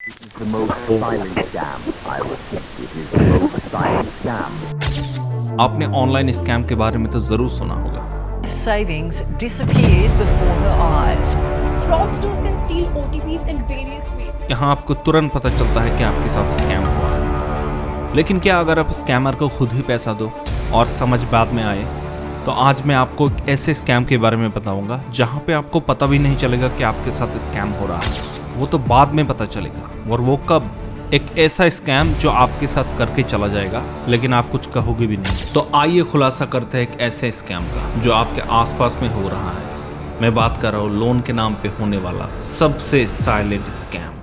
The most silent scam. I repeat, it is the most silent scam. आपने online scam के बारे में तो जरूर सुना होगा। Savings disappeared before her eyes. Fraudsters can steal OTPs in various ways. यहाँ आपको तुरंत पता चलता है कि आपके साथ स्कैम हुआ है। लेकिन क्या अगर आप स्कैमर को खुद ही पैसा दो और समझ बाद में आए? तो आज मैं आपको एक ऐसे स्कैम के बारे में बताऊंगा जहाँ पे आपको पता भी नहीं चलेगा कि आपके साथ स्कैम हो रहा है, वो तो बाद में पता चलेगा। और वो कब? एक ऐसा स्कैम जो आपके साथ करके चला जाएगा लेकिन आप कुछ कहोगे भी नहीं। तो आइए खुलासा करते हैं एक ऐसे स्कैम का जो आपके आसपास में हो रहा है। मैं बात कर रहा हूँ लोन के नाम पे होने वाला सबसे साइलेंट स्कैम।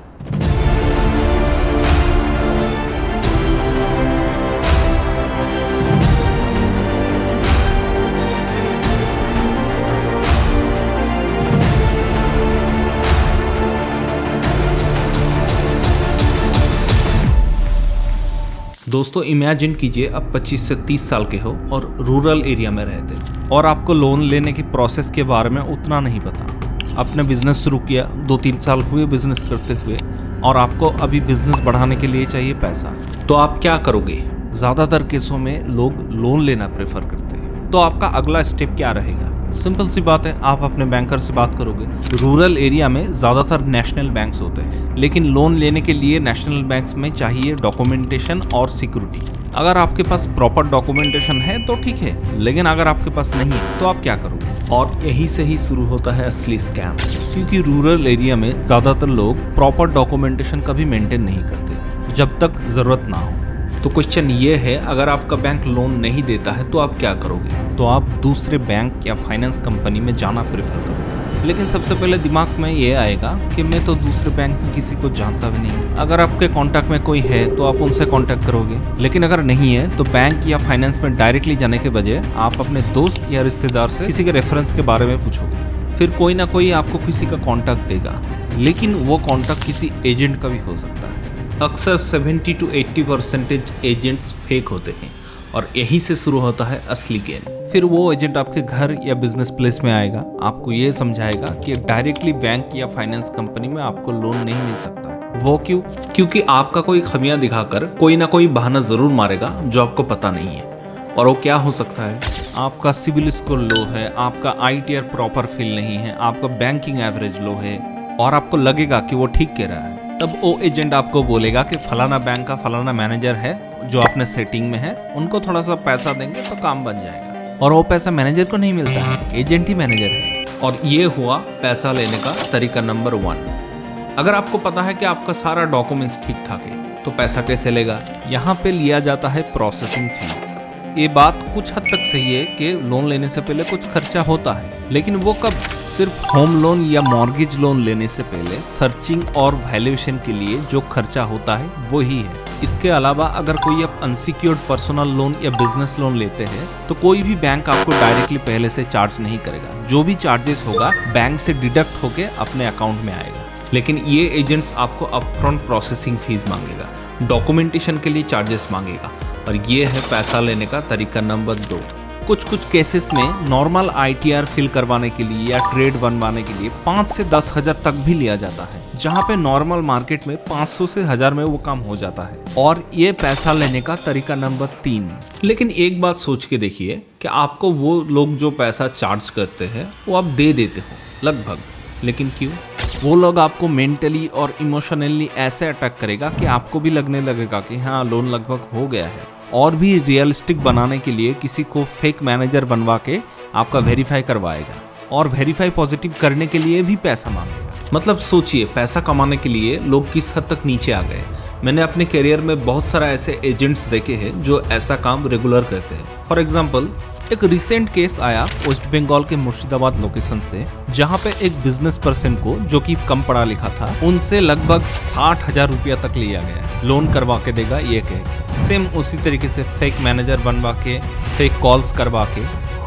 दोस्तों इमेजिन कीजिए आप 25 से 30 साल के हो और रूरल एरिया में रहते हो और आपको लोन लेने की प्रोसेस के बारे में उतना नहीं पता। आपने बिजनेस शुरू किया, 2-3 साल हुए बिजनेस करते हुए और आपको अभी बिजनेस बढ़ाने के लिए चाहिए पैसा। तो आप क्या करोगे? ज़्यादातर केसों में लोग लोन लेना प्रेफर करते हैं। तो आपका अगला स्टेप क्या रहेगा? सिंपल सी बात है, आप अपने बैंकर से बात करोगे। रूरल एरिया में ज़्यादातर नेशनल बैंक्स होते हैं, लेकिन लोन लेने के लिए नेशनल बैंक्स में चाहिए डॉक्यूमेंटेशन और सिक्योरिटी। अगर आपके पास प्रॉपर डॉक्यूमेंटेशन है तो ठीक है, लेकिन अगर आपके पास नहीं है तो आप क्या करोगे? और यही से ही शुरू होता है असली स्कैम, क्योंकि रूरल एरिया में ज़्यादातर लोग प्रॉपर डॉक्यूमेंटेशन कभी मेंटेन नहीं करते जब तक ज़रूरत ना हो। तो क्वेश्चन ये है, अगर आपका बैंक लोन नहीं देता है तो आप क्या करोगे? तो आप दूसरे बैंक या फाइनेंस कंपनी में जाना प्रेफर करोगे। लेकिन सबसे पहले दिमाग में ये आएगा कि मैं तो दूसरे बैंक में किसी को जानता भी नहीं। अगर आपके कांटेक्ट में कोई है तो आप उनसे कांटेक्ट करोगे, लेकिन अगर नहीं है तो बैंक या फाइनेंस में डायरेक्टली जाने के बजाय आप अपने दोस्त या रिश्तेदार से किसी के रेफरेंस के बारे में पूछोगे। फिर कोई ना कोई आपको किसी का कॉन्टैक्ट देगा, लेकिन वो कॉन्टैक्ट किसी एजेंट का भी हो सकता है। अक्सर 70 to 80% एजेंट्स फेक होते हैं और यहीं से शुरू होता है असली गेम। फिर वो एजेंट आपके घर या बिजनेस प्लेस में आएगा, आपको ये समझाएगा कि डायरेक्टली बैंक या फाइनेंस कंपनी में आपको लोन नहीं मिल सकता है। वो क्यों? क्योंकि आपका कोई खमियां दिखाकर कोई ना कोई बहाना जरूर मारेगा जो आपको पता नहीं है। और वो क्या हो सकता है? आपका सिविल स्कोर लो है, आपका ITR प्रॉपर फिल नहीं है, आपका बैंकिंग एवरेज लो है और आपको लगेगा कि वो ठीक कह रहा है। तब वो एजेंट आपको बोलेगा कि फलाना बैंक का फलाना मैनेजर है जो अपने सेटिंग में है, उनको थोड़ा सा पैसा देंगे तो काम बन जाएगा। और वो पैसा मैनेजर को नहीं मिलता है, एजेंट ही मैनेजर है। और ये हुआ पैसा लेने का तरीका नंबर 1। अगर आपको पता है कि आपका सारा डॉक्यूमेंट्स ठीक ठाक है तो पैसा कैसे लेगा? यहाँ पे लिया जाता है प्रोसेसिंग फीस। ये बात कुछ हद तक सही है कि लोन लेने से पहले कुछ खर्चा होता है, लेकिन वो कब? सिर्फ होम लोन या मॉर्गेज लोन लेने से पहले सर्चिंग और वैल्यूएशन के लिए जो खर्चा होता है वो ही है। इसके अलावा अगर कोई आप अनसिक्योर्ड पर्सनल लोन या बिजनेस लोन लेते हैं तो कोई भी बैंक आपको डायरेक्टली पहले से चार्ज नहीं करेगा। जो भी चार्जेस होगा बैंक से डिडक्ट होके अपने अकाउंट में आएगा। लेकिन ये एजेंट्स आपको अपफ्रंट प्रोसेसिंग फीस मांगेगा, डॉक्यूमेंटेशन के लिए चार्जेस मांगेगा। और ये है पैसा लेने का तरीका नंबर 2। कुछ केसेस में नॉर्मल ITR फिल करवाने के लिए या ट्रेड बनवाने के लिए 5 से 10 हज़ार तक भी लिया जाता है, जहां पे नॉर्मल मार्केट में 500 से 1000 में वो काम हो जाता है। और ये पैसा लेने का तरीका नंबर 3। लेकिन एक बात सोच के देखिए कि आपको वो लोग जो पैसा चार्ज करते हैं वो आप दे देते हो लगभग, लेकिन क्यों? वो लोग आपको मेंटली और इमोशनली ऐसे अटैक करेगा कि आपको भी लगने लगेगा कि हाँ लोन लगभग हो गया है। और भी रियलिस्टिक बनाने के लिए किसी को फेक मैनेजर बनवा के आपका वेरीफाई करवाएगा और वेरीफाई पॉजिटिव करने के लिए भी पैसा मांगेगा। मतलब सोचिए पैसा कमाने के लिए लोग किस हद तक नीचे आ गए। मैंने अपने करियर में बहुत सारा ऐसे एजेंट्स देखे हैं जो ऐसा काम रेगुलर करते हैं। फॉर एग्जाम्पल एक रिसेंट केस आया वेस्ट बंगाल के मुर्शिदाबाद लोकेशन से, जहां पे एक बिजनेस पर्सन को जो कि कम पढ़ा लिखा था उनसे लगभग 60,000 रुपया तक लिया गया। लोन करवा के देगा ये कह के, सेम उसी तरीके से फेक मैनेजर बनवा के, फेक कॉल्स करवा के।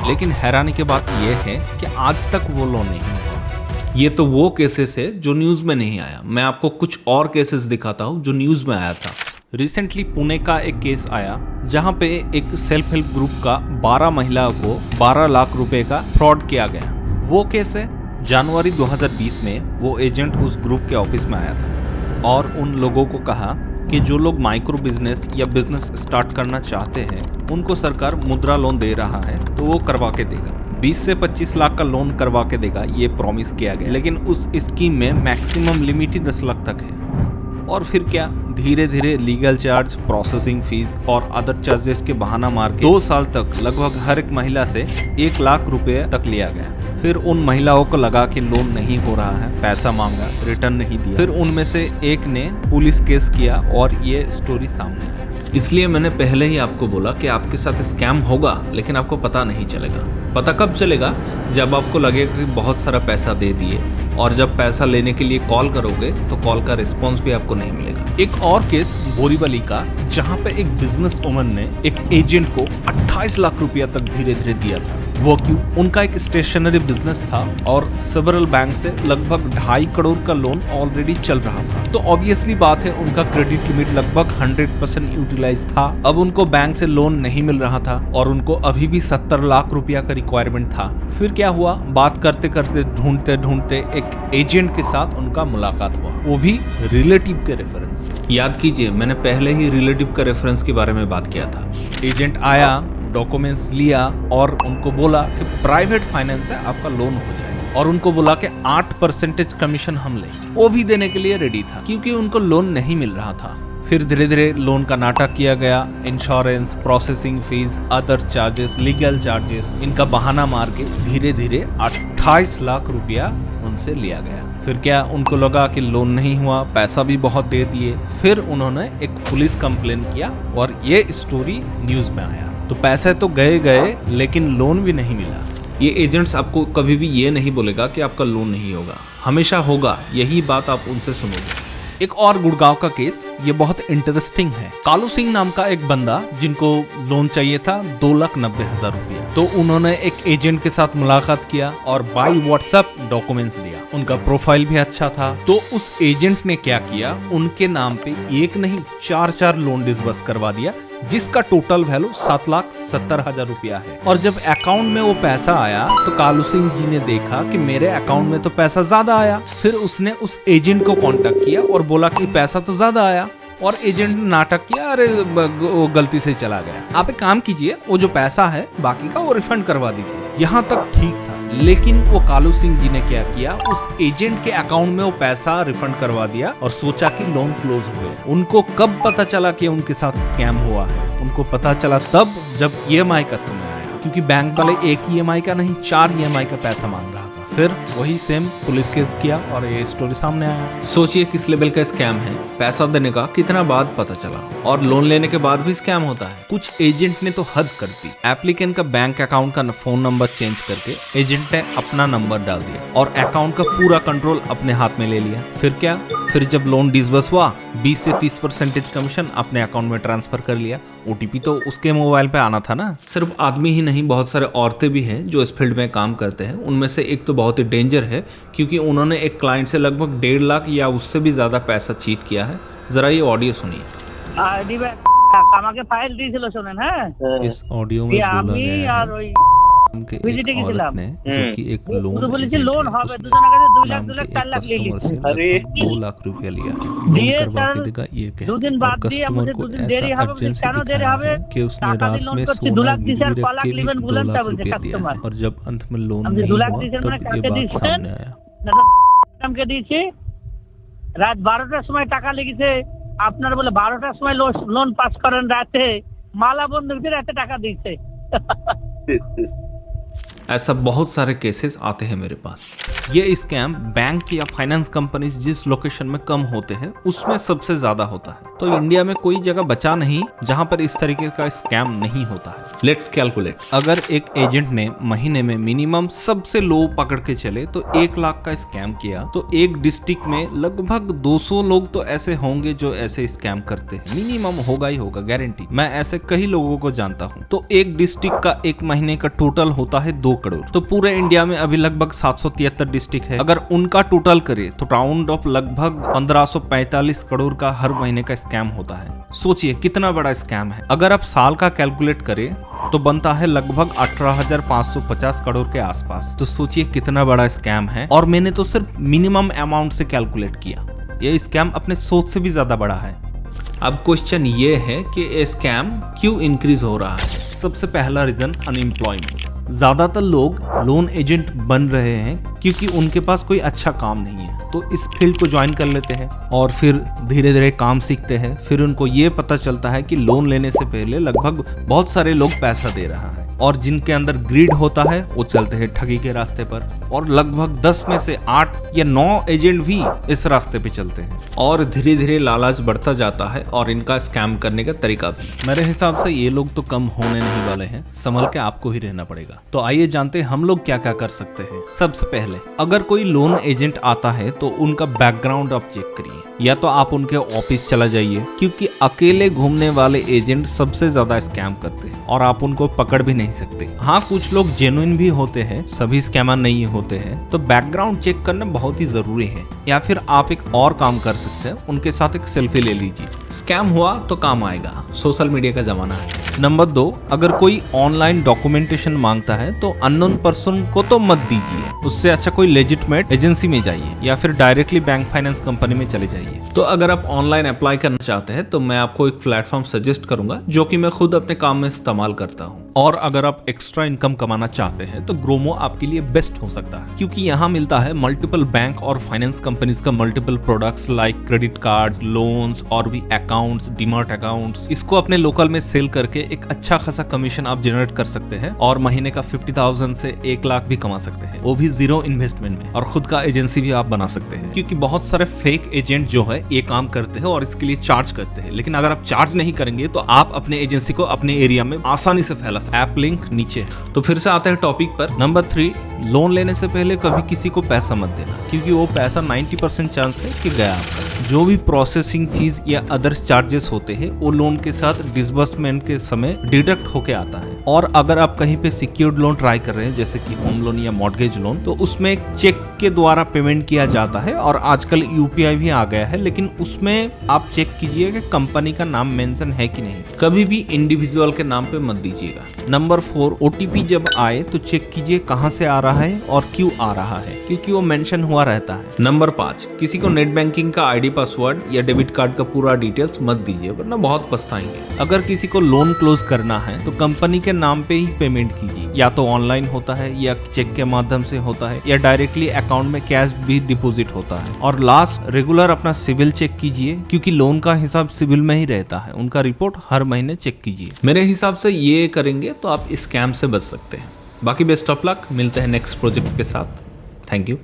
लेकिन हैरानी की बात यह है कि आज तक वो लोन नहीं हुआ। ये तो वो केसेस है जो न्यूज़ में नहीं आया। मैं आपको कुछ और केसेस दिखाता हूँ जो न्यूज़ में आया था। रिसेंटली पुणे का एक केस आया जहां पे एक सेल्फ हेल्प ग्रुप का 12 महिलाओं को 12 लाख रुपए का फ्रॉड किया गया। वो केस है जनवरी 2020 में वो एजेंट उस ग्रुप के ऑफिस में आया था और उन लोगों को कहा कि जो लोग माइक्रो बिजनेस या बिजनेस स्टार्ट करना चाहते हैं उनको सरकार मुद्रा लोन दे रहा है तो वो करवा के देगा। 20 से 25 लाख का लोन करवा के देगा, ये प्रॉमिस किया गया। लेकिन उस स्कीम में मैक्सिमम लिमिट ही 10 लाख तक है। और फिर क्या, धीरे धीरे लीगल चार्ज, प्रोसेसिंग फीस और अदर चार्जेस के बहाना मार के 2 साल तक लगभग हर एक महिला से 1 लाख रुपए तक लिया गया। फिर उन महिलाओं को लगा कि लोन नहीं हो रहा है, पैसा मांगा, रिटर्न नहीं दिया। फिर उनमें से एक ने पुलिस केस किया और ये स्टोरी सामने आई। इसलिए मैंने पहले ही आपको बोला कि आपके साथ स्कैम होगा, लेकिन आपको पता नहीं चलेगा। पता कब चलेगा? जब आपको लगेगा कि बहुत सारा पैसा दे दिए, और जब पैसा लेने के लिए कॉल करोगे तो कॉल का रिस्पॉन्स भी आपको नहीं मिलेगा। एक और केस बोरीवली का, जहां पे एक बिजनेस वुमन ने एक एजेंट को 28 लाख रुपया तक धीरे धीरे दिया था। वो क्यों? उनका एक स्टेशनरी बिजनेस था और सेवरल बैंक से लगभग 2.5 करोड़ का लोन ऑलरेडी चल रहा था। तो ऑब्वियसली बात है, उनका क्रेडिट लिमिट लगभग 100% यूटिलाइज था। अब उनको बैंक से लोन नहीं मिल रहा था और उनको अभी भी 70 लाख रुपया का रिक्वायरमेंट था। फिर क्या हुआ? बात करते करते, ढूंढते ढूंढते एक एजेंट के साथ उनका मुलाकात हुआ, वो भी रिलेटिव के रेफरेंस। याद कीजिए, मैंने पहले ही रिलेटिव के रेफरेंस के बारे में बात किया था। एजेंट आया, डॉक्यूमेंट्स लिया और उनको बोला कि प्राइवेट फाइनेंस है, आपका लोन हो जाएगा। और उनको बोला कि 8% कमीशन हम लें। वो भी देने के लिए रेडी था क्योंकि उनको लोन नहीं मिल रहा था। फिर धीरे धीरे लोन का नाटक किया गया। Insurance, processing fees, other charges, legal charges, इनका बहाना मार के धीरे धीरे 28 लाख रुपया उनसे लिया गया। फिर क्या, उनको लगा कि लोन नहीं हुआ, पैसा भी बहुत दे दिए। फिर उन्होंने एक पुलिस कंप्लेन किया और ये स्टोरी न्यूज में आया। तो पैसे तो गए, लेकिन लोन भी नहीं मिला। ये एजेंट्स आपको कभी भी ये नहीं बोलेगा कि आपका लोन नहीं होगा, हमेशा होगा, यही बात आप उनसे सुनोगे। एक और गुड़गांव का केस, ये बहुत इंटरेस्टिंग है। कालू सिंह नाम का एक बंदा, जिनको लोन चाहिए था 2,90,000 रुपया। तो उन्होंने एक एजेंट के साथ मुलाकात किया और बाय व्हाट्सएप डॉक्यूमेंट्स दिया। उनका प्रोफाइल भी अच्छा था। तो उस एजेंट ने क्या किया, उनके नाम पे एक नहीं 4 लोन डिसबर्स करवा दिया, जिसका टोटल वैल्यू 7,70,000 रुपया है। और जब अकाउंट में वो पैसा आया तो कालू सिंह जी ने देखा कि मेरे अकाउंट में तो पैसा ज्यादा आया। फिर उसने उस एजेंट को कांटेक्ट किया और बोला कि पैसा तो ज्यादा आया। और एजेंट ने नाटक किया, अरे वो गलती से चला गया, आप एक काम कीजिए, वो जो पैसा है बाकी का वो रिफंड करवा दीजिए। यहाँ तक ठीक था, लेकिन वो कालू सिंह जी ने क्या किया, उस एजेंट के अकाउंट में वो पैसा रिफंड करवा दिया और सोचा कि लोन क्लोज हो गया। उनको कब पता चला कि उनके साथ स्कैम हुआ है? उनको पता चला तब जब EMI का समय आया, क्योंकि बैंक वाले एक EMI का नहीं 4 EMI का पैसा मांग रहा था। फिर वही सेम पुलिस केस किया और ये स्टोरी सामने आया। सोचिए किस लेवल का स्कैम है। पैसा देने का कितना बाद पता चला, और लोन लेने के बाद भी स्कैम होता है। कुछ एजेंट ने तो हद कर दी। एप्लीकेंट का बैंक अकाउंट का फोन नंबर चेंज करके एजेंट ने अपना नंबर डाल दिया और अकाउंट का पूरा कंट्रोल अपने हाथ में ले लिया। फिर क्या, फिर जब लोन डिसबर्स हुआ 20 से 30% कमीशन अपने अकाउंट में ट्रांसफर कर लिया। OTP तो उसके मोबाइल पे आना था ना। सिर्फ आदमी ही नहीं, बहुत सारे औरतें भी हैं जो इस फील्ड में काम करते हैं। उनमें से एक तो बहुत ही डेंजर है, क्योंकि उन्होंने एक क्लाइंट से लगभग 1.5 लाख या उससे भी ज्यादा पैसा चीट किया है। जरा ये ऑडियो सुनिए। फाइल दिएছিল শোনেন, হ্যাঁ इस ऑडियो में बोला गया है कि एक औरत ने, जो कि एक लोन হবে দুজনের কাছে 2 লাখ 2 লাখ 4 লাখ ले ली। अरे 2 लाख रुपया लिया है, लोन करवा के देगा ये कह। 2 दिन बाद दिए, मुझे 2 दिन देरी হবে, কেন দেরি হবে कि उसने रात में सोना 2 लाख दिए, 2 লাখ লিবেন বলেন তা বলছে रुपया दिया है। और जब अंत में लोन नहीं 2 লাখ हुआ দিয়েছেন तब মানে ये কাকে बात দিয়েছেন? सामने आया। ম্যাডামকে দিয়েছি, রাত 12টার সময় টাকা লেগেছে। আপনার বলে 12টার সময় লোন পাস করেন, রাতে মালা বন্দুক দিয়ে রাতে টাকা দিয়েছে। ऐसा बहुत सारे केसेस आते हैं मेरे पास। ये स्कैम बैंक या फाइनेंस कंपनीज जिस लोकेशन में कम होते हैं उसमें सबसे ज्यादा होता है। तो इंडिया में कोई जगह बचा नहीं जहां पर इस तरीके का स्कैम नहीं होता है। लेट्स कैलकुलेट, अगर एक एजेंट ने महीने में मिनिमम सबसे लो पकड़ के चले तो 1 लाख का स्कैम किया, तो एक डिस्ट्रिक्ट में लगभग 200 लोग तो ऐसे होंगे जो ऐसे स्कैम करते हैं। मिनिमम होगा ही होगा, गारंटी। मैं ऐसे कई लोगों को जानता हूँ। तो एक डिस्ट्रिक्ट का एक महीने का टोटल होता है 2 करोड़। तो पूरे इंडिया में अभी लगभग 773 डिस्ट्रिक्ट है। अगर उनका टोटल करे तो राउंड ऑफ लगभग 1545 करोड़ का हर महीने का स्कैम होता है। सोचिए कितना बड़ा स्कैम है। अगर आप साल का कैलकुलेट करें तो बनता है लगभग 18,550 करोड़ के आसपास। तो सोचिए कितना बड़ा स्कैम है, और मैंने तो सिर्फ मिनिमम अमाउंट से कैलकुलेट किया। यह स्कैम अपने सोच से भी ज्यादा बड़ा है। अब क्वेश्चन ये है कि ये स्कैम क्यों इंक्रीज हो रहा है। सबसे पहला रीजन अनएम्प्लॉयमेंट। ज्यादातर लोग लोन एजेंट बन रहे हैं क्योंकि उनके पास कोई अच्छा काम नहीं है, तो इस फील्ड को ज्वाइन कर लेते हैं और फिर धीरे धीरे काम सीखते हैं। फिर उनको ये पता चलता है कि लोन लेने से पहले लगभग बहुत सारे लोग पैसा दे रहा है, और जिनके अंदर ग्रीड होता है वो चलते हैं ठगी के रास्ते पर, और लगभग 10 में से 8 या 9 एजेंट भी इस रास्ते पे चलते हैं, और धीरे धीरे लालच बढ़ता जाता है और इनका स्कैम करने का तरीका भी। मेरे हिसाब से ये लोग तो कम होने नहीं वाले हैं, संभल के आपको ही रहना पड़ेगा। तो आइए जानते हैं हम लोग क्या क्या कर सकते हैं। सबसे पहले अगर कोई लोन एजेंट आता है तो उनका बैकग्राउंड आप चेक करिए, या तो आप उनके ऑफिस चला जाइए, क्योंकि अकेले घूमने वाले एजेंट सबसे ज्यादा स्कैम करते हैं और आप उनको पकड़ भी नहीं सकते। हाँ, कुछ लोग जेन्युइन भी होते हैं, सभी स्कैमर नहीं होते हैं, तो बैकग्राउंड चेक करना बहुत ही जरूरी है। या फिर आप एक और काम कर सकते हैं, उनके साथ एक सेल्फी ले लीजिए। स्कैम हुआ तो काम आएगा, सोशल मीडिया का जमाना है। नंबर 2, अगर कोई ऑनलाइन डॉक्यूमेंटेशन मांगता है तो अननोन पर्सन को तो मत दीजिए, उससे अच्छा कोई लेजिटमेट एजेंसी में जाइए या फिर डायरेक्टली बैंक फाइनेंस कंपनी में चले जाइए। तो अगर आप ऑनलाइन अप्लाई करना चाहते हैं तो मैं आपको एक प्लेटफॉर्म सजेस्ट करूंगा जो कि मैं खुद अपने काम में इस्तेमाल करता हूं। और अगर आप एक्स्ट्रा इनकम कमाना चाहते हैं तो ग्रोमो आपके लिए बेस्ट हो सकता है, क्योंकि यहाँ मिलता है मल्टीपल बैंक और फाइनेंस कंपनीज का multiple products like credit cards, loans और भी अकाउंट्स, डीमैट अकाउंट्स। इसको अपने लोकल में सेल करके एक अच्छा खासा कमीशन आप जनरेट कर सकते हैं और महीने का 50,000 से 1 लाख भी कमा सकते हैं, वो भी 0 इन्वेस्टमेंट में। और खुद का एजेंसी भी आप बना सकते हैं, क्योंकि बहुत सारे फेक एजेंट जो है ये काम करते हैं और इसके लिए चार्ज करते हैं। लेकिन अगर आप चार्ज नहीं करेंगे तो आप अपने एजेंसी को अपने एरिया में आसानी से फैला सकते। ऐप लिंक नीचे। तो फिर से आते हैं टॉपिक पर। नंबर 3, लोन लेने से पहले कभी किसी को पैसा मत देना, क्योंकि वो पैसा 90% चांस है कि गया आपका। जो भी प्रोसेसिंग फीस या अदर्स चार्जेस होते हैं वो लोन के साथ डिसबर्समेंट के समय डिडक्ट होके आता है। और अगर आप कहीं पे सिक्योर्ड लोन ट्राई कर रहे हैं जैसे कि होम लोन या मॉर्गेज लोन, तो उसमें चेक के द्वारा पेमेंट किया जाता है और आजकल यूपीआई भी आ गया है, लेकिन उसमें आप चेक कीजिए कि कंपनी का नाम मेंशन है कि नहीं। कभी भी इंडिविजुअल के नाम पे मत दीजिएगा। नंबर 4, ओटीपी जब आए तो चेक कीजिए कहां से आ रहा है और क्यों आ रहा है, क्योंकि वो मेंशन हुआ रहता है। नंबर 5, किसी को नेट बैंकिंग का आईडी पासवर्ड या डेबिट कार्ड का पूरा डिटेल्स मत दीजिए, वरना बहुत पछताएंगे। अगर किसी को लोन क्लोज करना है तो कंपनी के नाम पे ही पेमेंट कीजिए, या तो ऑनलाइन होता है या चेक के माध्यम से होता है या डायरेक्टली अकाउंट में कैश भी डिपॉजिट होता है। और लास्ट, रेगुलर अपना सिविल चेक कीजिए, क्योंकि लोन का हिसाब सिविल में ही रहता है। उनका रिपोर्ट हर महीने चेक कीजिए। मेरे हिसाब से ये करेंगे तो आप स्कैम से बच सकते हैं। बाकी बेस्ट ऑफ लक, मिलते हैं नेक्स्ट प्रोजेक्ट के साथ। Thank you.